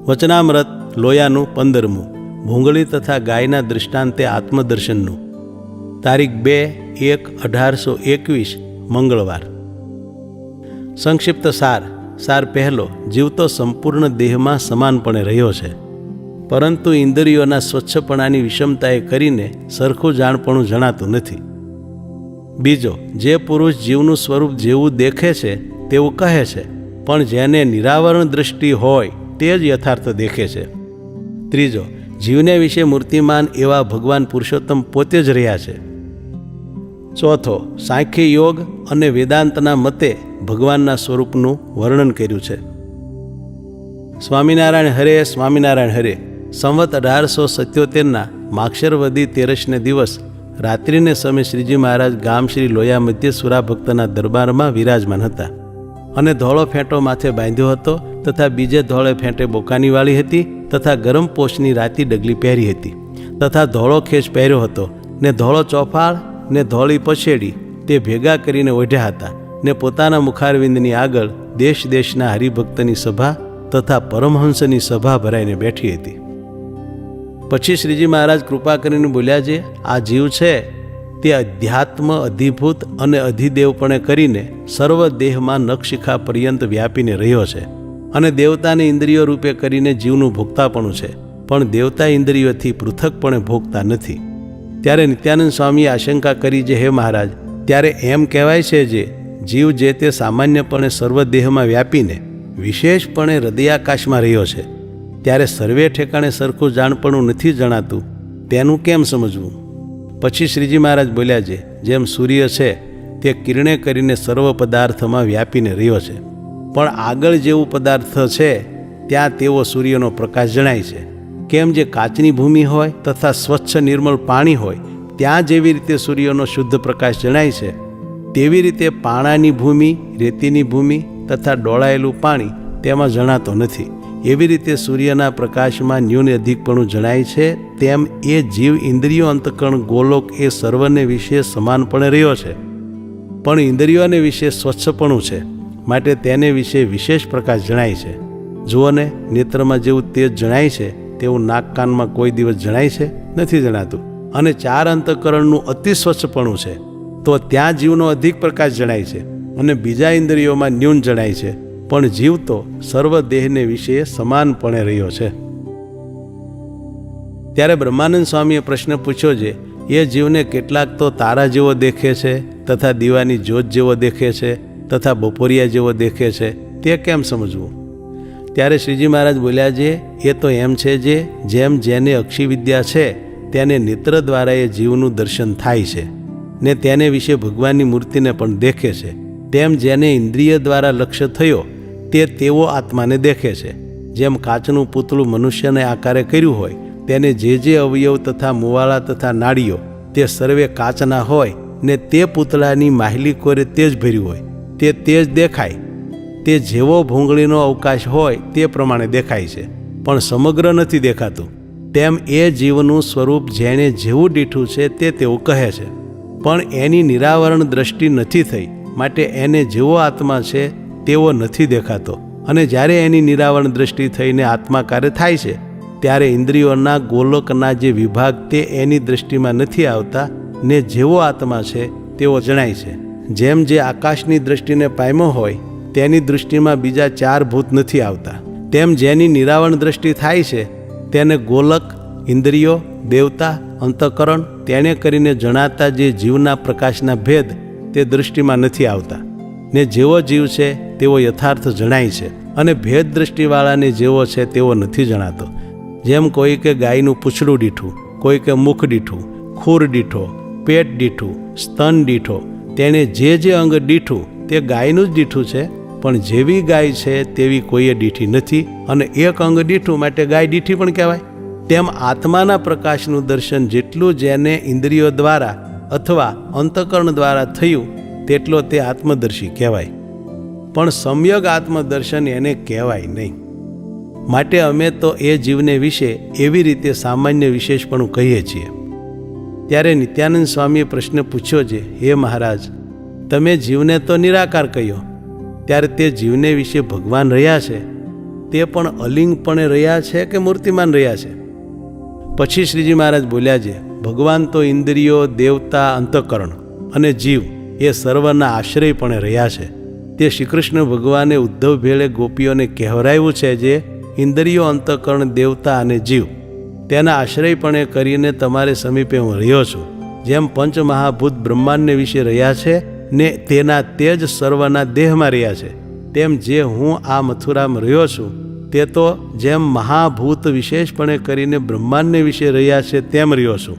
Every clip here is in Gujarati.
વચનામૃત લોયાનું 15મું, ભૂંગળી તથા ગાયના દૃષ્ટાંતે આત્મદર્શનનું, તારીખ 2/1/1821 મંગળવાર. સંક્ષિપ્ત સાર પહેલો. જીવ તો સંપૂર્ણ દેહમાં સમાનપણે રહ્યો છે, પરંતુ ઇન્દ્રિયોના સ્વચ્છપણાની વિષમતાએ કરીને સરખું જાણપણું જણાતું નથી. બીજો, જે પુરુષ જીવનું સ્વરૂપ જેવું દેખે છે તેવું કહે છે, પણ જેને નિરાવરણ દૃષ્ટિ હોય તે જ યથાર્થ દેખે છે. ત્રીજો, જીવને વિશે મૂર્તિમાન એવા ભગવાન પુરુષોત્તમ પોતે જ રહ્યા છે. ચોથો, સાંખ્ય યોગ અને વેદાંતના મતે ભગવાનના સ્વરૂપનું વર્ણન કર્યું છે. સ્વામિનારાયણ હરે, સ્વામિનારાયણ હરે. સંવત 1877ના માક્ષરવદી 13ને દિવસ રાત્રિને સમયે શ્રીજી મહારાજ ગામ શ્રી લોયા મધ્ય સુરા ભક્તના દરબારમાં વિરાજમાન હતા અને ધોળો ફેંટો માથે બાંધ્યો હતો તથા બીજે ધોળે ફેંટે બોકાની વાળી હતી તથા ગરમ પોષની રાતી ડગલી પહેરી હતી તથા ધોળો ખેસ પહેર્યો હતો ને ધોળો ચોફાળ ને ધોળી પછેડી તે ભેગા કરીને ઓઢ્યા હતા ને પોતાના મુખારવિંદની આગળ દેશ દેશના હરિભક્તની સભા તથા પરમહંસની સભા ભરાઈને બેઠી હતી. પછી શ્રીજી મહારાજ કૃપા કરીને બોલ્યા, જે આ જીવ છે તે અધ્યાત્મ અધિભૂત અને અધિદેવપણે કરીને સર્વ દેહમાં નખશિખા પર્યંત વ્યાપીને રહ્યો છે અને દેવતાને ઇન્દ્રિયો રૂપે કરીને જીવનું ભોગતાપણું છે, પણ દેવતા ઇન્દ્રિયોથી પૃથકપણે ભોગતા નથી. ત્યારે નિત્યાનંદ સ્વામીએ આશંકા કરી, જે હે મહારાજ, ત્યારે એમ કહેવાય છે જે જીવ જે તે સામાન્યપણે સર્વ દેહમાં વ્યાપીને વિશેષપણે હૃદયાકાશમાં રહ્યો છે, ત્યારે સર્વે ઠેકાણે સરખું જાણપણું નથી જણાતું, તેનું કેમ સમજવું? પછી શ્રીજી મહારાજ બોલ્યા, છે જેમ સૂર્ય છે તે કિરણે કરીને સર્વ પદાર્થમાં વ્યાપીને રહ્યો છે, પણ આગળ જેવું પદાર્થ છે ત્યાં તેવો સૂર્યનો પ્રકાશ જણાય છે. કેમ જે કાચની ભૂમિ હોય તથા સ્વચ્છ નિર્મળ પાણી હોય ત્યાં જેવી રીતે સૂર્યનો શુદ્ધ પ્રકાશ જણાય છે, તેવી રીતે પાણાની ભૂમિ, રેતીની ભૂમિ તથા ડોળાયેલું પાણી તેમાં જણાતો નથી. એવી રીતે સૂર્યના પ્રકાશમાં ન્યૂન અધિકપણું જણાય છે, તેમ એ જીવ ઇન્દ્રિયો અંતકરણ ગોલોક એ સર્વને વિશે સમાનપણે રહ્યો છે, પણ ઇન્દ્રિયોને વિશે સ્વચ્છપણું છે, માટે તેને વિશે વિશેષ પ્રકાશ જણાય છે. જુઓ ને, નેત્રમાં જેવું તેજ જણાય છે તેવું નાક કાનમાં કોઈ દિવસ જણાય છે? નથી જણાતું. અને 4 અંતકરણનું અતિ સ્વચ્છપણું છે તો ત્યાં જીવનો અધિક પ્રકાશ જણાય છે અને બીજા ઇન્દ્રિયોમાં ન્યૂન જણાય છે, પણ જીવ તો સર્વ દેહને વિશે સમાનપણે રહ્યો છે. ત્યારે બ્રહ્માનંદ સ્વામીએ પ્રશ્ન પૂછ્યો, છે એ જીવને કેટલાક તો તારા જેવો દેખે છે તથા દીવાની જ્યોત જેવો દેખે છે તથા બપોરિયા જેવો દેખે છે, તે કેમ સમજવું? ત્યારે શ્રીજી મહારાજ બોલ્યા, છે એ તો એમ છે જે જેમ જેને અક્ષી વિદ્યા છે તેને નેત્ર દ્વારા એ જીવનું દર્શન થાય છે ને તેને વિશે ભગવાનની મૂર્તિને પણ દેખે છે, તેમ જેને ઇન્દ્રિય દ્વારા લક્ષ્ય થયો તે તેવો આત્માને દેખે છે. જેમ કાચનું પૂતળું મનુષ્યને આકારે કર્યું હોય, તેને જે અવયવ તથા મુવાળા તથા નાડીઓ તે સર્વે કાચના હોય ને તે પૂતળાની માહિલી કોરે તેજ ભર્યું હોય, તે તેજ દેખાય. તે જેવો ભૂંગળીનો અવકાશ હોય તે પ્રમાણે દેખાય છે, પણ સમગ્ર નથી દેખાતું. તેમ એ જીવનું સ્વરૂપ જેણે જેવું દીઠું છે તે તેવું કહે છે, પણ એની નિરાવરણ દ્રષ્ટિ નથી થઈ, માટે એને જેવો આત્મા છે તેવો નથી દેખાતો. અને જ્યારે એની નિરાવરણ દ્રષ્ટિ થઈને આત્માકારે થાય છે ત્યારે ઇન્દ્રિયોના ગોલોકના જે વિભાગ તે એની દ્રષ્ટિમાં નથી આવતા ને જેવો આત્મા છે તેવો જણાય છે. જેમ જે આકાશની દ્રષ્ટિને પામ્યો હોય તેની દૃષ્ટિમાં બીજા 4 ભૂત નથી આવતા, તેમ જેની નિરાવરણ દ્રષ્ટિ થાય છે તેને ગોલક, ઇન્દ્રિયો, દેવતા, અંતઃકરણ તેણે કરીને જણાતા જે જીવના પ્રકાશના ભેદ તે દૃષ્ટિમાં નથી આવતા ને જેવો જીવ છે તેવો યથાર્થ જણાય છે, અને ભેદ દૃષ્ટિવાળાને જેવો છે તેવો નથી જણાતો. જેમ કોઈ કે ગાયનું પૂંછડું દીઠું, કોઈ કે મુખ દીઠું, ખૂર દીઠો, પેટ દીઠું, સ્તન દીઠો, તેણે જે અંગ દીઠું તે ગાયનું જ દીઠું છે, પણ જેવી ગાય છે તેવી કોઈએ દીઠી નથી, અને એક અંગ દીઠું માટે ગાય દીઠી પણ કહેવાય. તેમ આત્માના પ્રકાશનું દર્શન જેટલું જેને ઇન્દ્રિયો દ્વારા અથવા અંતઃકરણ દ્વારા થયું તેટલો તે આત્મદર્શી કહેવાય, પણ સમ્યક આત્મદર્શન એને કહેવાય નહીં. માટે અમે તો એ જીવને વિશે એવી રીતે સામાન્ય વિશેષપણું કહીએ છીએ. ત્યારે નિત્યાનંદ સ્વામીએ પ્રશ્ન પૂછ્યો છે, હે મહારાજ, તમે જીવને તો નિરાકાર કહ્યો, ત્યારે તે જીવને વિશે ભગવાન રહ્યા છે તે પણ અલિંગપણે રહ્યા છે કે મૂર્તિમાન રહ્યા છે? પછી શ્રીજી મહારાજ બોલ્યા છે, ભગવાન તો ઇન્દ્રિયો, દેવતા, અંતઃકરણ અને જીવ એ સર્વના આશ્રયપણે રહ્યા છે. તે શ્રી કૃષ્ણ ભગવાને ઉદ્ધવ ભેળે ગોપીઓને કહેવરાયું છે જે ઇન્દ્રિયો, અંતઃકરણ, દેવતા અને જીવ તેના આશ્રયપણે કરીને તમારે સમીપે હું રહ્યો છું. જેમ પંચમહાભૂત બ્રહ્માંડને વિશે રહ્યા છે ને તેના તેજ સર્વના દેહમાં રહ્યા છે, તેમ જે હું આ મથુરામાં રહ્યો છું તે તો જેમ મહાભૂત વિશેષપણે કરીને બ્રહ્માંડને વિશે રહ્યા છે તેમ રહ્યો છું.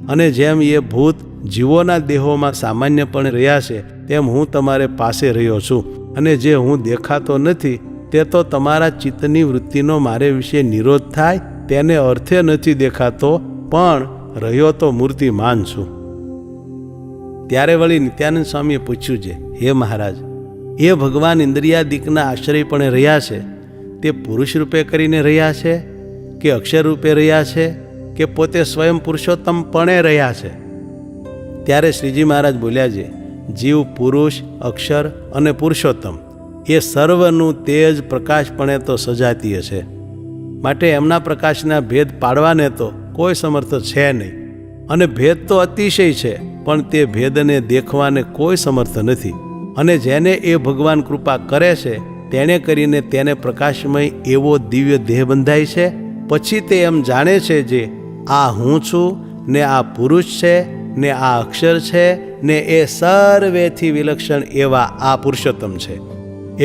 અને જેમ એ ભૂત જીવોના દેહોમાં સામાન્યપણે રહ્યા છે તેમ હું તમારે પાસે રહ્યો છું. અને જે હું દેખાતો નથી તે તો તમારા ચિત્તની વૃત્તિનો મારે વિશે નિરોધ થાય તેને અર્થે નથી દેખાતો, પણ રહ્યો તો મૂર્તિમાન છું. ત્યારે વળી નિત્યાનંદ સ્વામીએ પૂછ્યું છે, હે મહારાજ, એ ભગવાન ઇન્દ્રિયાદિકના આશ્રયપણે રહ્યા છે તે પુરુષ રૂપે કરીને રહ્યા છે કે અક્ષર રૂપે રહ્યા છે કે પોતે સ્વયં પુરુષોત્તમપણે રહ્યા છે? ત્યારે શ્રીજી મહારાજ બોલ્યા છે, જીવ, પુરુષ, અક્ષર અને પુરુષોત્તમ એ સર્વનું તેજ પ્રકાશપણે તો સજાતીય છે. માટે એમના પ્રકાશના ભેદ પાડવાને તો કોઈ સમર્થ છે નહીં. અને ભેદ તો અતિશય છે, પણ તે ભેદને દેખવાને કોઈ સમર્થ નથી. અને જેને એ ભગવાન કૃપા કરે છે તેણે કરીને તેને પ્રકાશમય એવો દિવ્ય દેહ બંધાય છે. પછી તે એમ જાણે છે જે આ હું છું ને આ પુરુષ છે ને આ અક્ષર છે ને એ સર્વેથી વિલક્ષણ એવા આ પુરુષોત્તમ છે.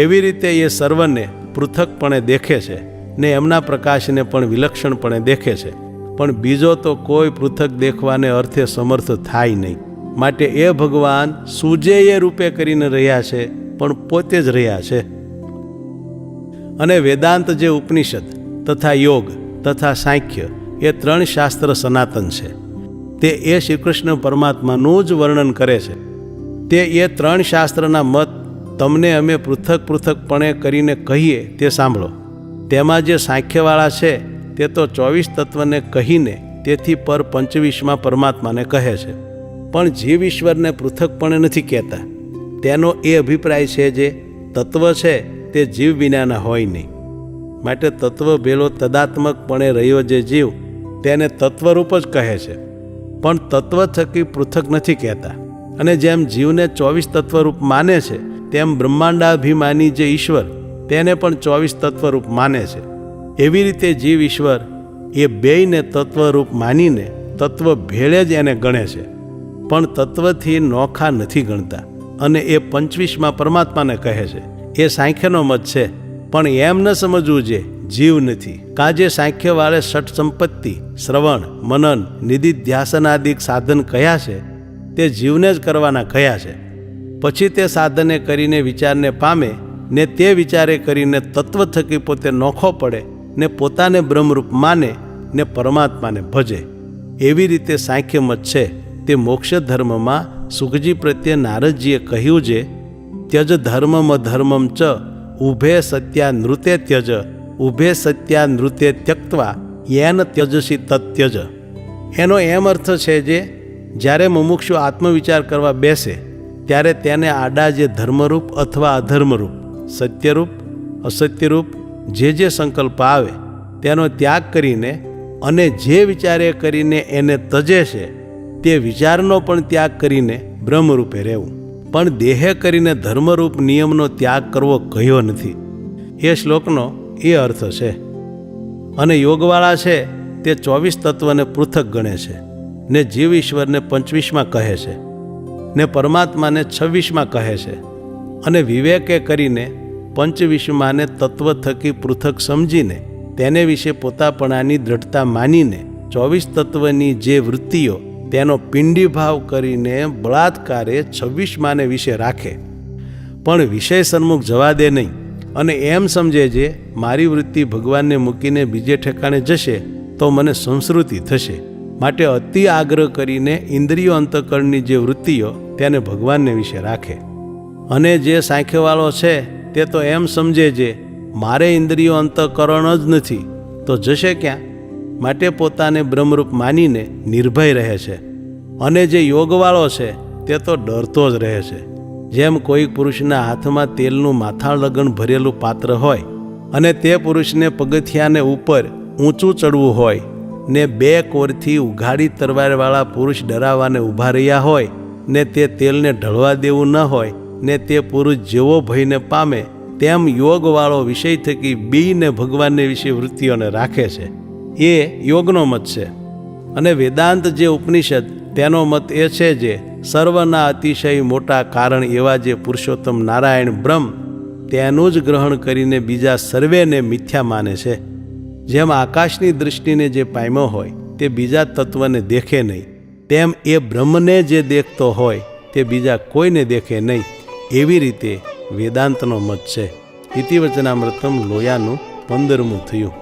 એવી રીતે એ સર્વને પૃથકપણે દેખે છે ને એમના પ્રકાશને પણ વિલક્ષણપણે દેખે છે, પણ બીજો તો કોઈ પૃથક દેખવાને અર્થે સમર્થ થાય નહીં. માટે એ ભગવાન સુજેય રૂપે કરીને રહ્યા છે, પણ પોતે જ રહ્યા છે. અને વેદાંત જે ઉપનિષદ તથા યોગ તથા સાંખ્ય એ ત્રણ શાસ્ત્ર સનાતન છે, તે એ શ્રીકૃષ્ણ પરમાત્માનું જ વર્ણન કરે છે. તે એ ત્રણ શાસ્ત્રના મત તમને અમે પૃથક પૃથકપણે કરીને કહીએ તે સાંભળો. તેમાં જે સાંખ્યવાળા છે તે તો 24 તત્વને કહીને તેથી પર 25મા પરમાત્માને કહે છે, પણ જીવ ઈશ્વરને પૃથકપણે નથી કહેતા. તેનો એ અભિપ્રાય છે જે તત્વ છે તે જીવ વિનાના હોય નહીં. માટે તત્વ ભેળો તદાત્મકપણે રહ્યો જે જીવ તેને તત્વરૂપ જ કહે છે, પણ તત્વ થકી પૃથક નથી કહેતા. અને જેમ જીવને 24 તત્વરૂપ માને છે તેમ બ્રહ્માંડાભિમાની જે ઈશ્વર તેને પણ 24 તત્વરૂપ માને છે. એવી રીતે જીવ ઈશ્વર એ બેયને તત્વરૂપ માનીને તત્વ ભેળે જ એને ગણે છે, પણ તત્વથી નોખા નથી ગણતા. અને એ 25મા પરમાત્માને કહે છે. એ સાંખ્યનો મત છે, પણ એમ ન સમજવું જે જીવ નથી. કાજે સાંખ્ય વાળે ષટ સંપત્તિ, શ્રવણ, મનન, નિધિધ્યાસનાદિક સાધન કયા છે તે જીવને જ કરવાના કયા છે. પછી તે સાધને કરીને વિચારને પામે ને તે વિચારે કરીને તત્વ થકી પોતે નોખો પડે ને પોતાને બ્રહ્મરૂપ માને ને પરમાત્માને ભજે. એવી રીતે સાંખ્ય મત છે તે મોક્ષ ધર્મમાં સુખજી પ્રત્યે નારદજીએ કહ્યું છે, ત્યજ ધર્મમ અધર્મમ ચ ઉભે સત્યા નૃતે ત્યજ ઉભે સત્યા નૃતે ત્યક્ત્વા યેન ત્યજસી તત્યજ. એનો એમ અર્થ છે જે જ્યારે મુમુક્ષુ આત્મવિચાર કરવા બેસે ત્યારે તેને આડા જે ધર્મરૂપ અથવા અધર્મરૂપ, સત્યરૂપ, અસત્યરૂપ જે સંકલ્પ આવે તેનો ત્યાગ કરીને અને જે વિચારે કરીને એને તજે છે તે વિચારનો પણ ત્યાગ કરીને બ્રહ્મરૂપે રહેવું. પણ દેહે કરીને ધર્મરૂપ નિયમનો ત્યાગ કરવો કહ્યો નથી. એ શ્લોકનો એ અર્થ છે. અને યોગવાળા છે તે 24 તત્વને પૃથક ગણે છે ને જીવ ઈશ્વરને 25મા કહે છે ને પરમાત્માને 26મા કહે છે. અને વિવેકે કરીને 25માને તત્વ થકી પૃથક સમજીને તેને વિશે પોતાપણાની દ્રઢતા માનીને 24 તત્વની જે વૃત્તિઓ તેનો પિંડી ભાવ કરીને બળાત્કારે 26માને વિશે રાખે, પણ વિષય સન્મુખ જવા દે નહીં. અને એમ સમજે જે મારી વૃત્તિ ભગવાનને મૂકીને બીજે ઠેકાણે જશે તો મને સંસ્કૃતિ થશે. માટે અતિ આગ્રહ કરીને ઇન્દ્રિયો અંતઃકરણની જે વૃત્તિઓ તેને ભગવાનને વિશે રાખે. અને જે સાંખ્યવાળો છે તે તો એમ સમજે જે મારે ઇન્દ્રિયો અંતઃકરણ જ નથી તો જશે ક્યાં? માટે પોતાને બ્રહ્મરૂપ માનીને નિર્ભય રહે છે. અને જે યોગવાળો છે તે તો ડરતો જ રહે છે. જેમ કોઈ પુરુષના હાથમાં તેલનું માથાળગણ ભરેલું પાત્ર હોય અને તે પુરુષને પગથિયાને ઉપર ઊંચું ચડવું હોય ને 2 કોરથી ઉઘાડી તરવારવાળા પુરુષ ડરાવાને ઊભા રહ્યા હોય ને તે તેલને ઢળવા દેવું ન હોય ને તે પુરુષ જેવો ભયને પામે તેમ યોગવાળો વિષય થકી બીને ભગવાનને વિશે વૃત્તિઓને રાખે છે, એ યોગનો મત છે. અને વેદાંત જે ઉપનિષદ તેનો મત એ છે જે સર્વના અતિશય મોટા કારણ એવા જે પુરુષોત્તમ નારાયણ બ્રહ્મ તેનું જ ગ્રહણ કરીને બીજા સર્વેને મિથ્યા માને છે. જેમ આકાશની દૃષ્ટિને જે પામ્યો હોય તે બીજા તત્વને દેખે નહીં, તેમ એ બ્રહ્મને જે દેખતો હોય તે બીજા કોઈને દેખે નહીં, એવી રીતે વેદાંતનો મત છે. ઇતિવચનામૃતમ લોયાનું 15મું થયું.